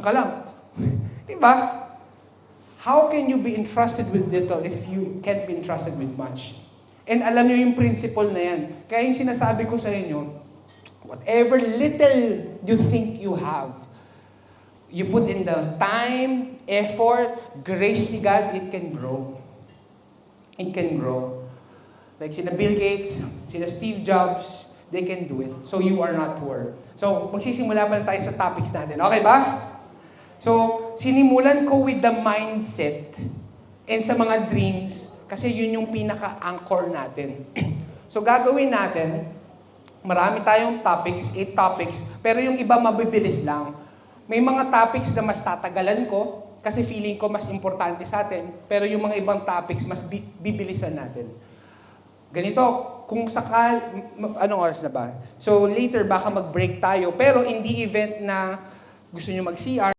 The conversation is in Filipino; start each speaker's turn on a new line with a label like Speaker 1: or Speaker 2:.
Speaker 1: ka lang. Diba? How can you be entrusted with little if you can't be entrusted with much? And alam niyo yung principle na yan. Kaya yung sinasabi ko sa inyo, whatever little you think you have, you put in the time, effort, grace ni God, it can grow. It can grow. Like sina Bill Gates, sina Steve Jobs, they can do it. So you are not poor. So magsisimula pa tayo sa topics natin. Okay ba? So, sinimulan ko with the mindset and sa mga dreams kasi yun yung pinaka-anchor natin. So, gagawin natin, marami tayong topics, 8 topics, pero yung iba mabibilis lang. May mga topics na mas tatagalan ko kasi feeling ko mas importante sa atin, pero yung mga ibang topics mas bibilisan natin. Ganito, kung anong oras na ba? So, later baka mag-break tayo, pero in the event na gusto nyo mag-CR,